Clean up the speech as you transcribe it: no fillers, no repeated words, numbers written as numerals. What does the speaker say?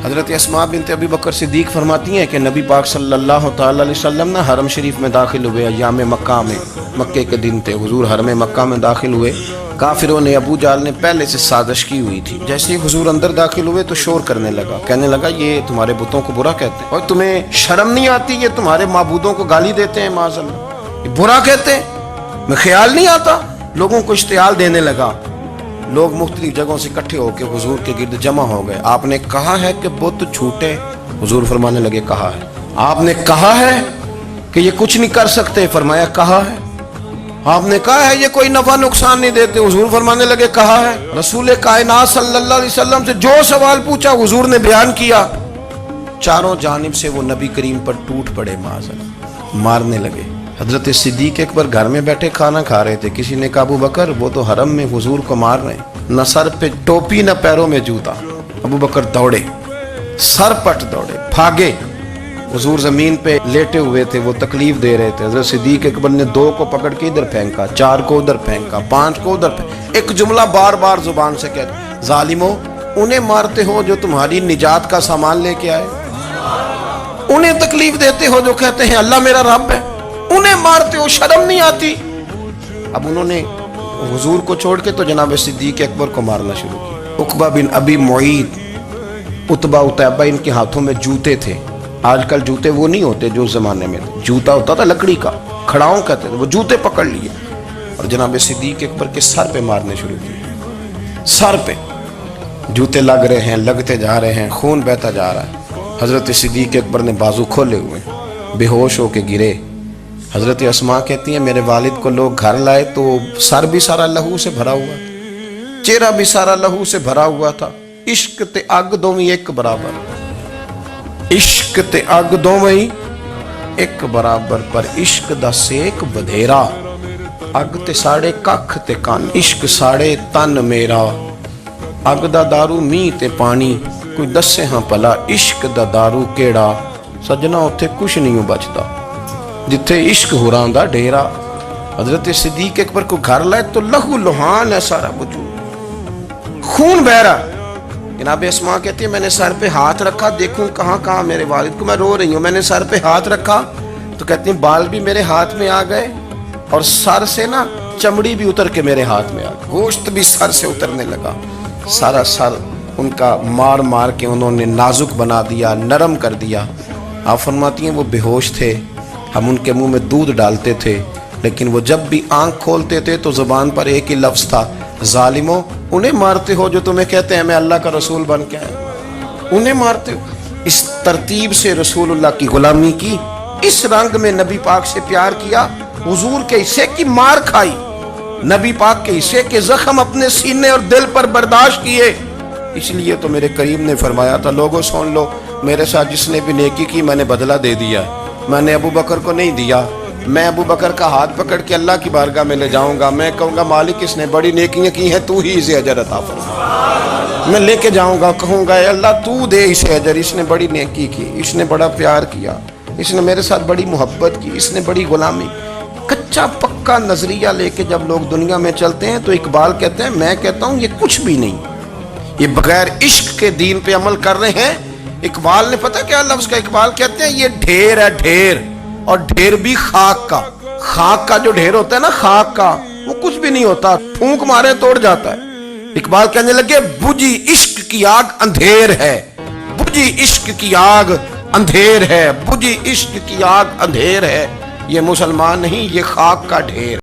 حضرت اسماء بنت ابی بکر صدیق فرماتی ہیں کہ نبی پاک صلی اللہ تعالی علیہ وسلم نا حرم شریف میں داخل ہوئے ایام مکہ میں، مکے کے دن تھے، حضور حرم مکہ میں داخل ہوئے۔ کافروں نے، ابو جہل نے پہلے سے سازش کی ہوئی تھی۔ جیسے ہی حضور اندر داخل ہوئے تو شور کرنے لگا، کہنے لگا یہ تمہارے بتوں کو برا کہتے ہیں، اور تمہیں شرم نہیں آتی؟ یہ تمہارے معبودوں کو گالی دیتے ہیں، معاذ اللہ، یہ برا کہتے ہیں، میں خیال نہیں آتا۔ لوگوں کو اشتعال دینے لگا۔ لوگ مختلف جگہوں سے اکٹھے ہو کے حضور کے گرد جمع ہو گئے۔ آپ نے کہا ہے کہ بت جھوٹے؟ حضور فرمانے لگے کہا ہے۔ آپ نے کہا ہے کہ یہ کچھ نہیں کر سکتے؟ فرمایا کہا ہے۔ آپ نے کہا ہے یہ کوئی نفع نقصان نہیں دیتے؟ حضور فرمانے لگے کہا ہے۔ رسول کائنات صلی اللہ علیہ وسلم سے جو سوال پوچھا حضور نے بیان کیا۔ چاروں جانب سے وہ نبی کریم پر ٹوٹ پڑے، معاذ اللہ، مارنے لگے۔ حضرت صدیق اکبر گھر میں بیٹھے کھانا کھا رہے تھے، کسی نے کہا ابو بکر وہ تو حرم میں حضور کو مار رہے ہیں، نہ سر پہ ٹوپی نہ پیروں میں جوتا۔ ابو بکر دوڑے، سر پٹ دوڑے، بھاگے۔ حضور زمین پہ لیٹے ہوئے تھے، وہ تکلیف دے رہے تھے۔ حضرت صدیق اکبر نے 2 کو پکڑ کے ادھر پھینکا، 4 کو ادھر پھینکا، 5 کو ادھر پھینکا۔ ایک جملہ بار بار زبان سے کہتے، ظالمو انہیں مارتے ہو جو تمہاری نجات کا سامان لے کے آئے، انہیں تکلیف دیتے ہو جو کہتے ہیں اللہ میرا رب ہے، انہیں مارتے ہو، شرم نہیں آتی؟ اب انہوں نے حضور کو چھوڑ کے تو جناب صدیق اکبر کو مارنا شروع کیا۔ عقبہ بن ابی معیط، عتبہ اتیبہ، ان کے ہاتھوں میں جوتے تھے۔ آج کل جوتے وہ نہیں ہوتے جو اس زمانے میں تھے، جوتا ہوتا تھا لکڑی کا، کھڑاؤں کہتے تھے، وہ جوتے پکڑ لیے اور جناب صدیق اکبر کے سر پہ مارنے شروع کیے۔ سر پہ جوتے لگ رہے ہیں، لگتے جا رہے ہیں، خون بہتا جا رہا ہے۔ حضرت صدیق اکبر نے بازو کھولے ہوئے، بے ہوش ہو کے گرے۔ حضرت اسماء کہتی ہیں میرے والد کو لوگ گھر لائے تو سر بھی سارا لہو سے بھرا ہوا تھا، چہرہ بھی سارا لہو سے بھرا ہوا تھا۔ عشق تے اگ دوویں ایک برابر، عشق تے اگ دوویں ایک برابر، پر عشق دا سیک بدھیرا۔ اگ تے ساڑے ککھ تے کن، عشق ساڑے تن میرا۔ اگ دا دارو می تے پانی، کوئی دسے ہاں پلا عشق دا دارو کیڑا۔ سجنا اتھے کچھ نہیں بچتا جتھے عشق ہوراں دا ڈیرا۔ حضرت صدیق اکبر کو گھر لائے تو لہو لہان ہے سارا وجود، خون بہ رہا۔ جناب اسماء کہتی ہے میں نے سر پہ ہاتھ رکھا، دیکھوں کہاں کہاں میرے والد کو، میں رو رہی ہوں، میں نے سر پہ ہاتھ رکھا تو کہتی ہیں بال بھی میرے ہاتھ میں آ گئے اور سر سے نا چمڑی بھی اتر کے میرے ہاتھ میں آ گئی، گوشت بھی سر سے اترنے لگا۔ سارا سر ان کا مار مار کے انہوں نے نازک بنا دیا، نرم کر دیا۔ آپ فرماتی ہیں وہ بے ہوش تھے، ہم ان کے منہ میں دودھ ڈالتے تھے، لیکن وہ جب بھی آنکھ کھولتے تھے تو زبان پر ایک ہی لفظ تھا، ظالموں انہیں مارتے ہو جو تمہیں کہتے ہیں میں اللہ کا رسول بن کے آیا، انہیں مارتے ہو۔ اس ترتیب سے رسول اللہ کی غلامی کی، اس رنگ میں نبی پاک سے پیار کیا، حضور کے حصے کی مار کھائی، نبی پاک کے حصے کے زخم اپنے سینے اور دل پر برداشت کیے۔ اس لیے تو میرے کریم نے فرمایا تھا لوگوں سن لو، میرے ساتھ جس نے بھی نیکی کی میں نے بدلہ دے دیا، میں نے ابو بکر کو نہیں دیا، میں ابو بکر کا ہاتھ پکڑ کے اللہ کی بارگاہ میں لے جاؤں گا، میں کہوں گا مالک اس نے بڑی نیکیاں کی ہیں، تو ہی اسے اجر عطا فرما، میں لے کے جاؤں گا، کہوں گا اے اللہ تو دے اسے اجر، اس نے بڑی نیکی کی، اس نے بڑا پیار کیا، اس نے میرے ساتھ بڑی محبت کی، اس نے بڑی غلامی۔ کچا پکا نظریہ لے کے جب لوگ دنیا میں چلتے ہیں تو اقبال کہتے ہیں میں کہتا ہوں یہ کچھ بھی نہیں، یہ بغیر عشق کے دین پہ عمل کر رہے ہیں۔ اقبال نے پتہ کیا لفظ کا، اقبال کہتے ہیں یہ ڈھیر ہے، ڈھیر، اور ڈھیر بھی خاک کا، خاک کا جو ڈھیر ہوتا ہے نا، خاک کا وہ کچھ بھی نہیں ہوتا، پھونک مارے توڑ جاتا ہے۔ اقبال کہنے لگے بجھی عشق کی آگ اندھیر ہے، بجھی عشق کی آگ اندھیر ہے، بجھی عشق کی آگ اندھیر ہے، یہ مسلمان نہیں یہ خاک کا ڈھیر۔